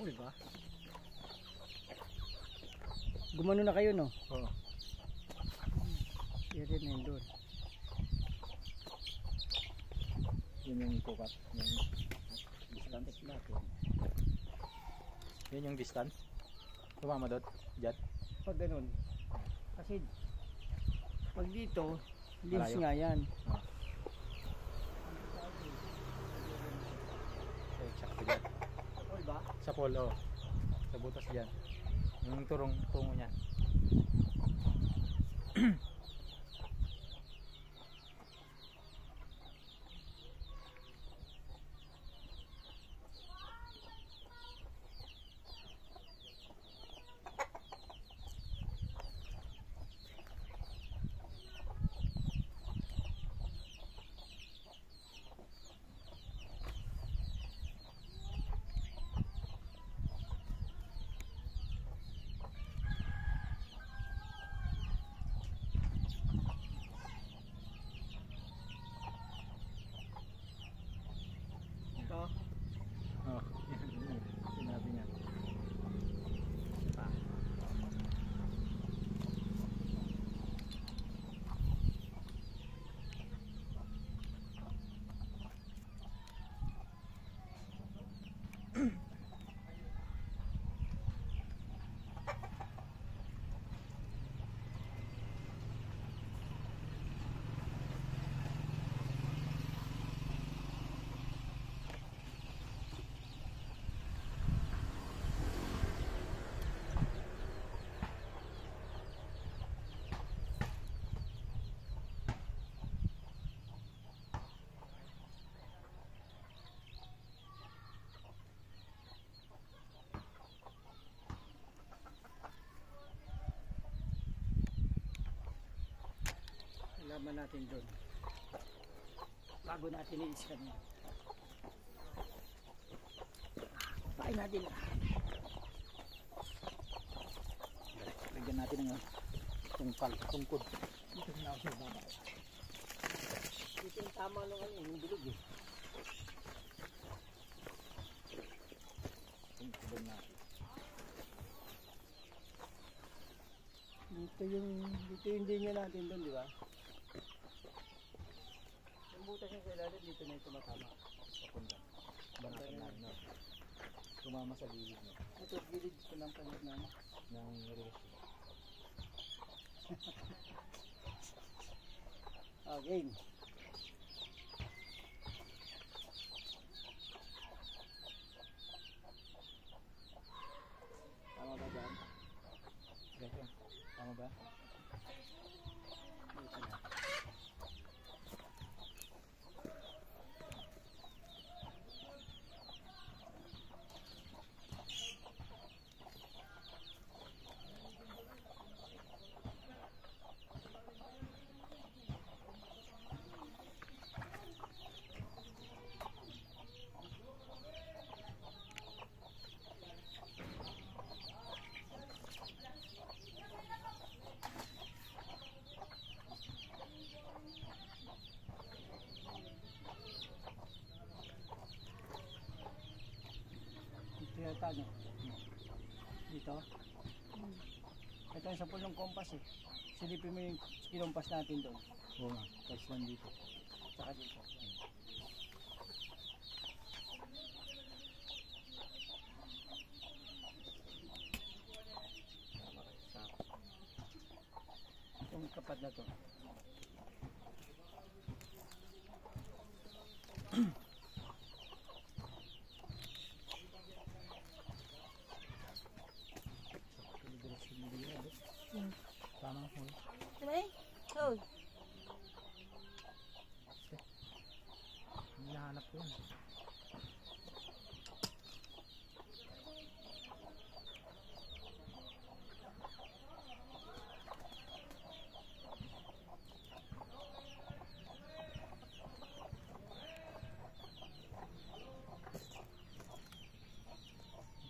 Full ba? Gumano na kayo, no? Oo. Yan na yun doon. Yun yung kukat. Distance natin. Yun yung distance. Tumama doon. Diyan. Pag ganun. Kasi pag dito, limbs Malayo. nga yan. Oo. So, sakto dyan. Full ba? Sa polo. Sa butas dyan. Yung tungo niya. Ito. Oh, sinabi niya. Pa. Laman natin doon. Bago natin i-scan yan. Pain natin. Lagyan natin ng tungkod. Dito na ako sa baba. Dito yung tama nung ano, yung bilog eh. Tungkod natin. Dito yung linya natin doon, di ba? Yung butas yung kailangan dito na yung tumatama. Papunta. Banatan natin na. Tumama sa gilid mo. Ito, gilid ko ng panit na. Ng relasyon. Again. Tama ba dyan? Ganyan. Tama ba? Dito na. Dito yata, no? Dito? Ito yung sapul ng kompas eh. Silipin mo yung kinumpas natin doon. Oo nga. Tapos nandito. Saka dito. Itong kapad na to. Tama mo. Tuloy? Oh. Hinahanap ko yun.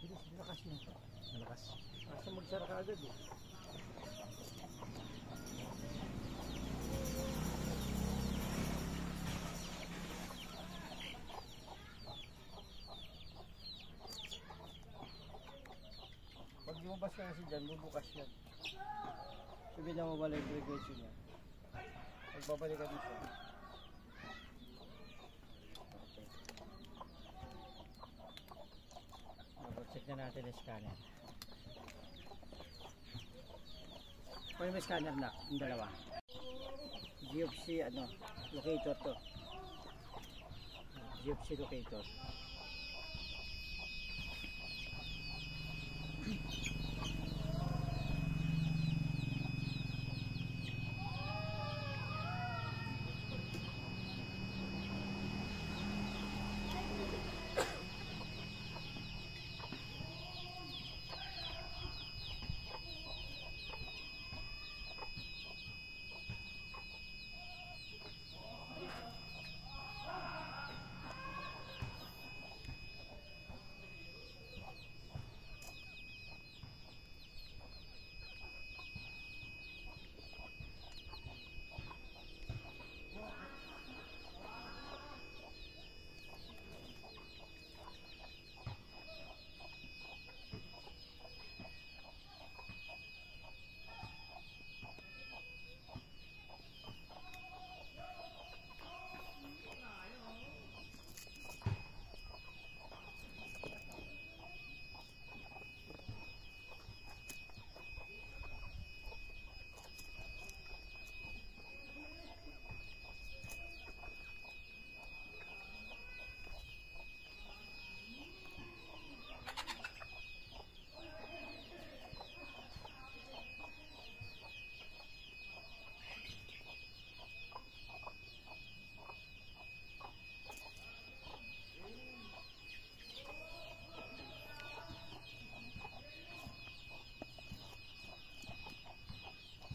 Bilis, lakas na. Malakas. Basta magsara ka agad eh. lumabas ka kasi dyan, bubukas yan. Sabihin na mawala yung frequency niya. Magbabalik ka dito. Okay. Check na natin yung scanner. Kung may scanner na, yung dalawa. Geopsy, locator to. Geopsy locator.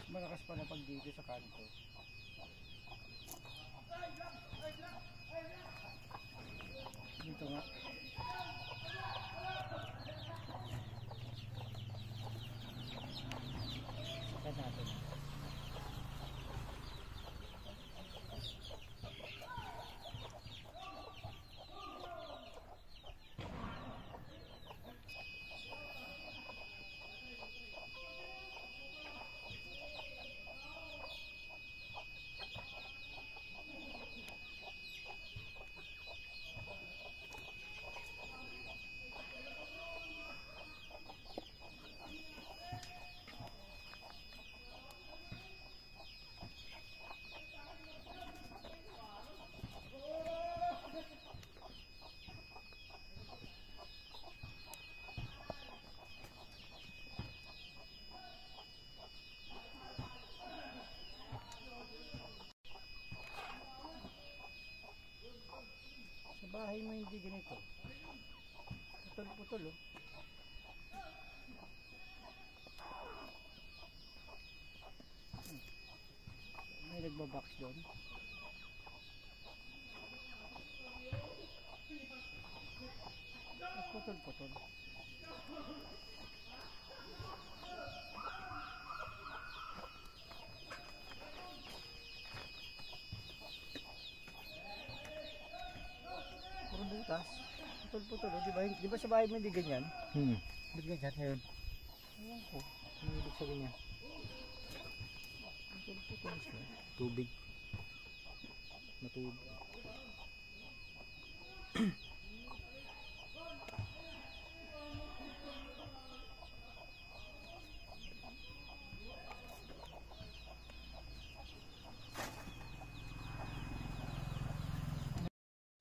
Malakas pa na pag dito sa kanto. Dito nga. Sakat natin. Sa bahay mo hindi ganito. Putol-putol oh. May nagbabox doon. Putol-putol. Butas. Putol-putol, di ba sa bahay mo hindi ganyan? Ba't ganyan ngayon? Ayan ko. Ano ibig sabihin niya? Putol-putol siya. Tubig. Matubig.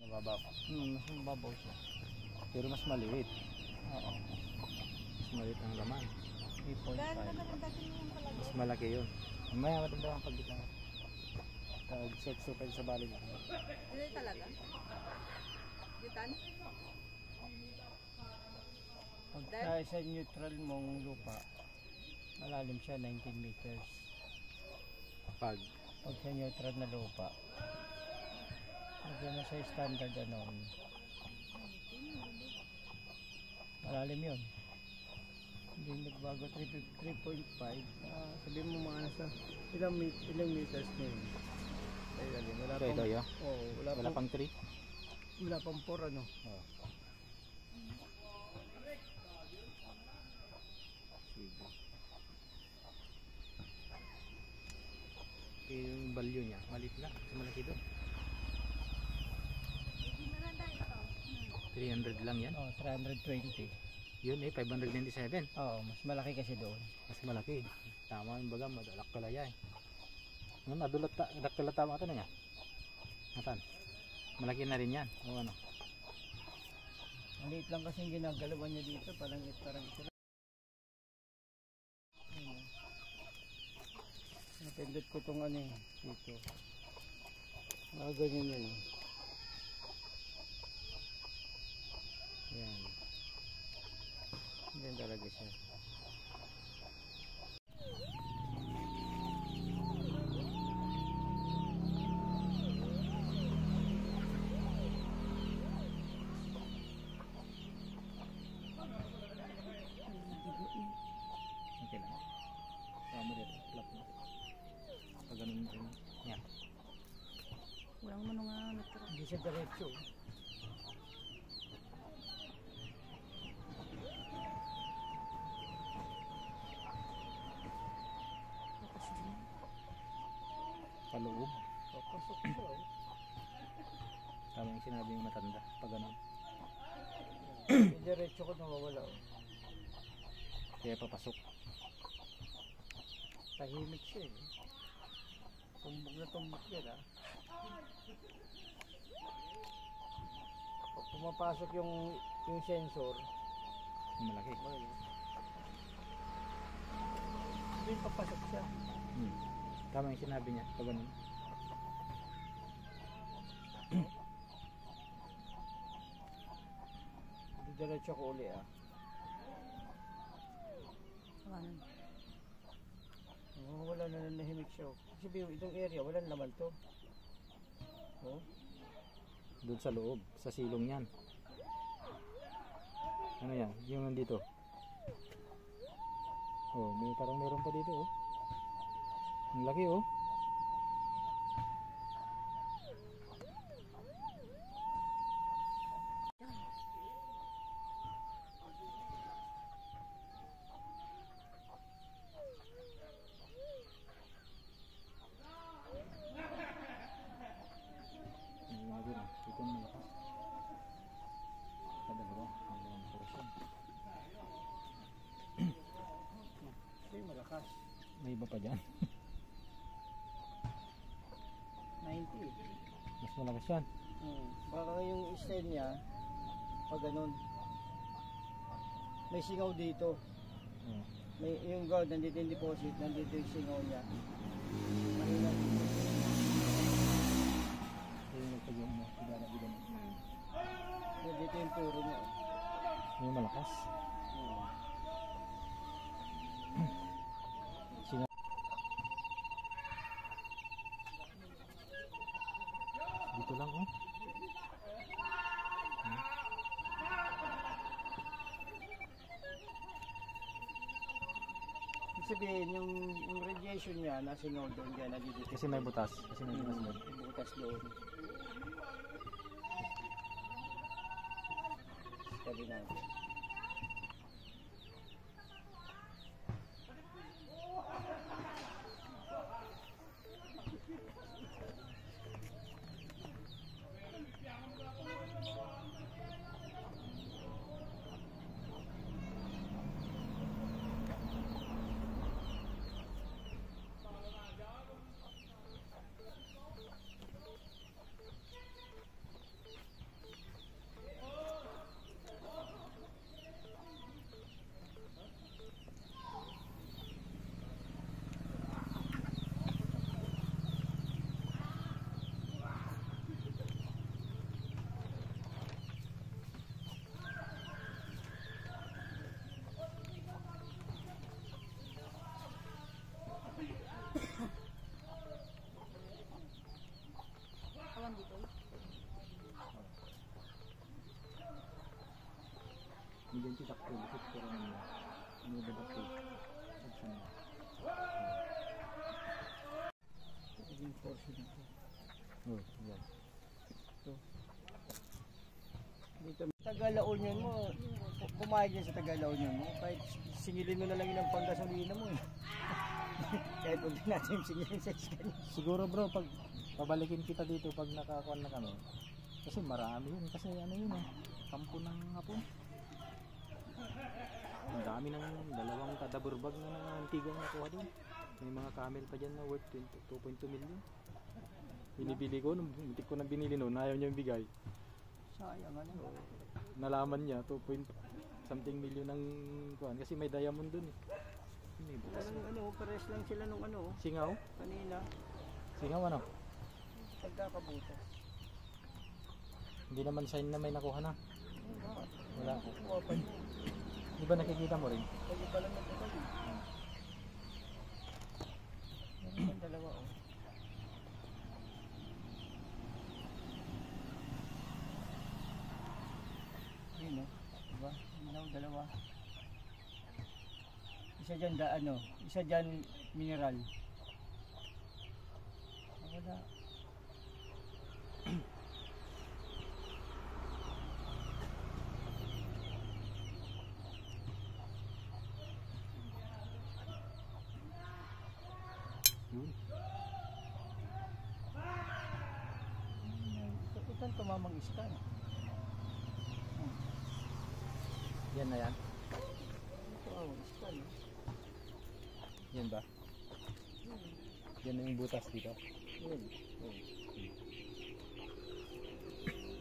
Mababaw. Mas mababaw siya. Pero mas maliit. Oo. Mas maliit ang laman. 3.5. Mas malaki yun. Mamaya matanda ang pagbitaw. Search so pwede sa bali na. Ano talaga? Gitan? Pagka sa neutral mong lupa, malalim siya 19 meters. Pag Sa neutral na lupa, na sa standard malalim yun. Hindi nagbago 3.5. Sabihin mo mga nasa ilang meters na yun. Wala ito, pang, yo? wala Pang 3? Wala pang 4 Oh. value niya, maliit lang. Mas malaki doon. 300 lang yan. Oh, 320. Yun eh, 597. Oo, mas malaki kasi doon. Mas malaki. Tama yung baga, madalak kalaya eh. Ano, nadulat tama ito na niya. Matan. Malaki na rin yan. O ano. Ang liit lang kasi yung ginagalawan niya dito. Parang ito lang. Ayun. Napindot ko itong ano eh. Dito. Ganyan yun. Yan. Yan talaga siya. Okay lang. Sama dito. Plap mo. Pag ganun din. Yan. Walang mo nga natira. Hindi siya diretso. Paloob. Papasok siya. Oh. Tama yung sinabi yung matanda. Pag ganun. Yung diretso ko nawawala. Oh. Kaya papasok. Tahimik siya eh. Tumbok na tumbok yan ah. Pag pumapasok yung sensor, Malaki. ayun. Hindi papasok siya. Tama yung sinabi niya. Pag ganun. Diretso ko uli ah. Wala na nanahimik siya. Kasi itong area, wala naman to. Oh. Doon sa loob. Sa silong yan. Ano yan? Yung nandito. Oh, may parang meron pa dito oh. Ang laki oh. Ayun na din oh. Ito ang malakas. Sa dalawa. Ang dalawang portion. Kasi malakas. May iba pa dyan. 90. Mas malakas yan. Baka yung style niya, pag ganun. May singaw dito. Oh. May, yung gold, nandito yung deposit, nandito yung singaw niya. Mahina. Yung nagtagyan mo. Sigara bigan. Nandito yung puro niya. May malakas. Dito lang oh. Ibig sabihin, yung radiation niya, nasingaw doon kaya nandito. Kasi may butas. Kasi may butas doon. Butas doon. Sabi natin. Awan dito. Hindi kita ko. Bakit ko rin yun. Ano ba bakit? Yung portion dito. Oh, yan. Dito. Taga-La Union mo, pumayag yan sa Taga-La Union mo. Kahit singilin mo na lang yun ang panggasolina mo eh. Kahit huwag din natin yung sinilin sa iskan. Siguro bro, pag pabalikin kita dito pag nakakuan na kami. Kasi marami yun. Kasi ano yun eh. Kampo ng hapon. Ang dami ng dalawang kadaburbag na antigang nakuha doon. May mga camel pa dyan na worth 2.2 million. Binibili ko, nung muntik ko na binili noon, ayaw niya bigay. Sayang ano. Nalaman niya, 2 point something million ng kuhan. Kasi may diamond doon eh. May bukas Parang na. ano, pares lang sila nung ano, Singaw? kanina. Singaw ano? Pagkakabutas. Hindi naman sign na may nakuha na. Wala. Kukuha pa niya. Di ba nakikita mo rin? Pwede pala magkakal. Meron yung dalawa oh. Yun oh. Diba? Yun dalawa. Isa dyan ano, isa dyan mineral. Wala. Yun. Ito ang tumamang iskan. Yan na yan. Ito ang iskan. Yan ba? Yan na yung butas dito. Yun.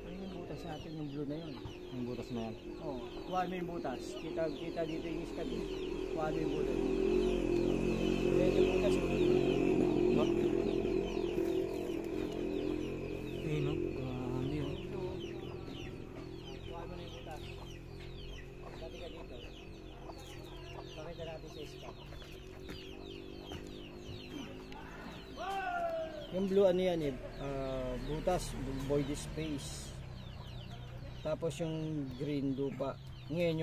Ayun yung butas natin, yung blue na yun. Yung butas na yan. Oh, kuha mo yung butas. Kita dito yung iskan. Kuha mo yung butas. Ayan yung butas. Ba? Eh no? Grabe oh. Kuha mo na yung butas. Dati ka dito. Pakita natin sa iskan. Yung blue ano yan eh, butas, void space. Tapos yung green lupa. Ngayon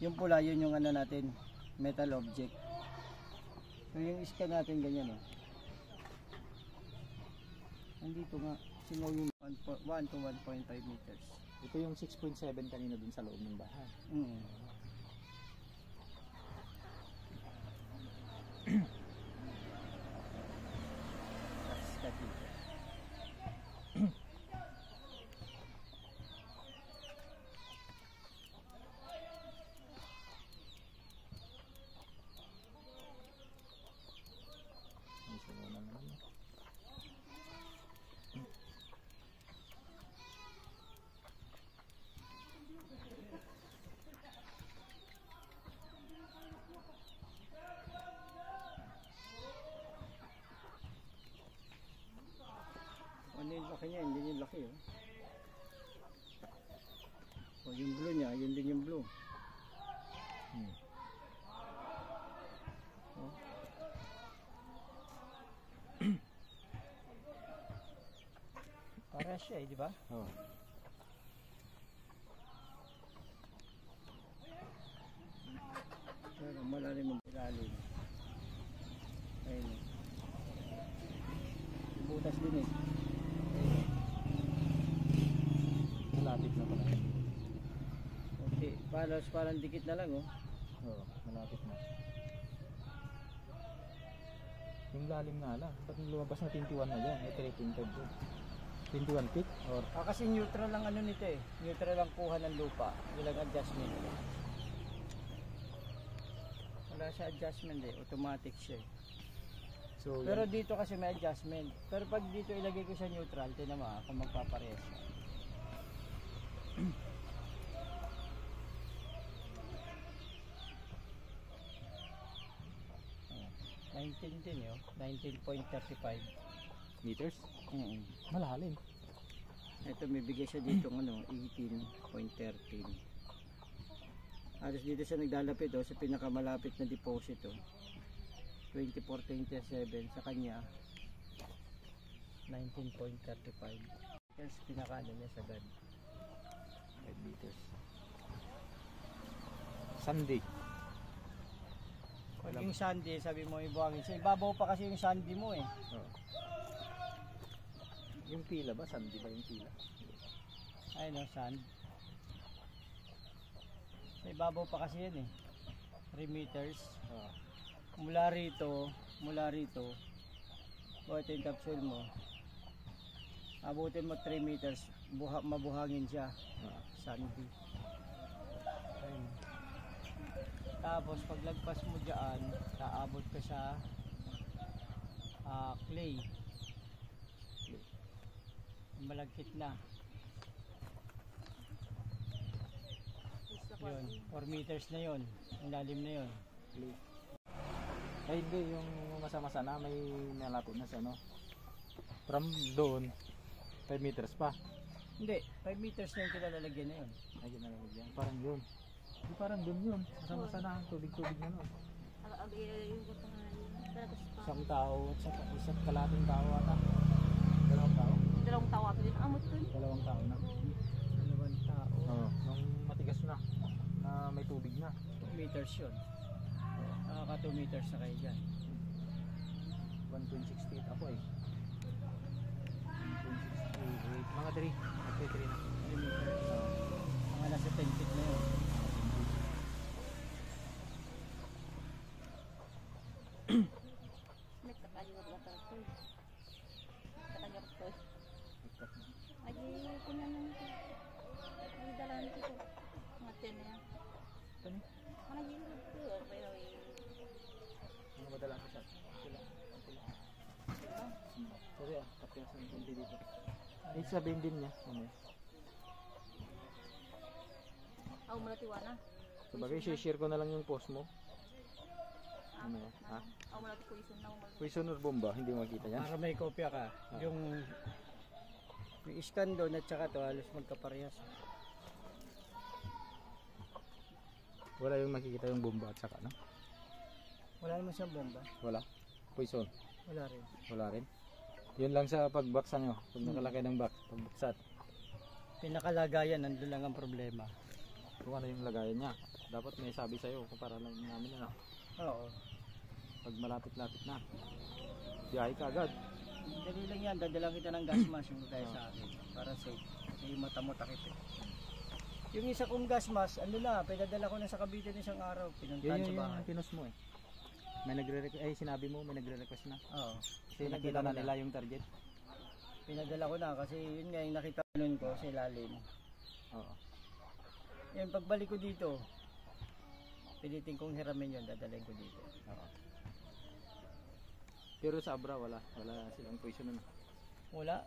yung pula yun yung ano natin, metal object. So yung iska natin ganyan oh. Nandito nga, singaw yung 1 to 1.5 meters. Ito yung 6.7 kanina dun sa loob ng bahay. That's that dito. May singaw na naman. Ano yung laki niya? Hindi yung laki oh. O yung blue niya, yun din yung blue. Hmm. Oh. Para siya eh, di ba? Oh. Pero malalim ang ilalim. Ayun oh. Yung butas din eh. Malapit na pala. Okay, parang dikit na lang oh. Oo, malapit na. Yung lalim nga lang. Ba't lumabas na 21 na dyan? May 3.5 dyan. 21 feet? Or Kasi neutral lang ano nito eh. Neutral lang kuha ng lupa. Walang adjustment. Wala siya adjustment eh. Automatic siya eh. so Pero yan, dito kasi may adjustment. Pero pag dito ilagay ko sa neutral, tinan mo kung magpaparehas siya. 19 din yun. 19.35. meters? Malalim. Ito may bigay siya dito ano, 18.13. Alas dito siya naglalapit oh, sa pinakamalapit na deposit oh. 24.27 sa kanya 19.35. Yes, pinakaano niya sa gad. 5 meters. Sunday. Pag yung sandy, sabi mo ibuhangin siya. Ibabaw pa kasi yung sandy mo eh. Oh. Yung pila ba? Sunday ba yung pila? Ayun o, sand. Sa ibabaw pa kasi yan eh. 3 meters. Oh. mula rito, o ito yung capsule mo, abutin mo 3 meters, mabuhangin siya, sandy. Ayun. Tapos paglagpas mo dyan, taabot ka sa clay. Malagkit na. Yun, 4 meters na yun. Ang lalim na yun. Ay hindi, yung masa-masa na may nalapit na sa ano. From doon, 5 meters pa. Hindi, 5 meters na yung kinalalagyan na yun. Ay, ginalagyan. Parang yun. Di parang doon yun. Masa-masa na, tubig-tubig na nun. Yung gusto nga yun. Talagas pa. Isang tao at saka isang kalating tao ata. Dalawang tao. Dalawang tawa ko din. Amot ko. Dalawang tao na. 2 tao. Oo. Nung matigas na may tubig na. 2 meters yun. Nakaka 2 meters na kayo dyan. 1.6 feet ako eh. 1.6 feet. Mga 3. Okay, 3 na. 3 meters. Mga nasa 10 feet na yun. May kakaliwag na talaga. Talaga ko. Ay, kunya nang ito. Ay, dalan ko. Mga 10 na yan. Ano? Ano yung ito? Pero Ano ba dala ko siya? Sila. Kasi tapos ang kundi dito. Ay, sabihin din niya. Ano? Ako malatiwa na. Sabagay, share ko na lang yung post mo. Ano? Ha? Ako malati ko isun na. Poison or bomba? Hindi makita yan. Para may kopya ka. Yung scan doon at saka to halos magkaparehas. Wala yung makikita yung bomba at saka, no? Wala naman siyang bomba. Wala. Poison. Wala rin. Wala rin. Yun lang sa pagbaksan nyo. Pag nakalagay ng pagbaksat. Pinakalagayan, nandun lang ang problema. Kung ano yung lagayan niya. Dapat may sabi sa'yo kung para lang namin ano. Oo. Pag malapit-lapit na. Biyahe ka agad. Dali lang yan, dadala kita ng gas mask yung tayo sa akin. Para safe. Kasi yung mata mo takip eh. Yung isa kong gas mask, ano na, pinadala ko na sa Cavite ng isang araw. Pinuntahan sa bahay. Yung pinos mo eh. May nagre-request, sinabi mo may nagre-request na. Oo. Kasi nakita na nila yung target. Pinadala ko na kasi yun nga yung nakita nun ko sa ilalim. Oo. Yan, pagbalik ko dito, pilitin kong hiramin yun, dadalhin ko dito. Oo. Pero sa Abra wala silang poison na. Wala.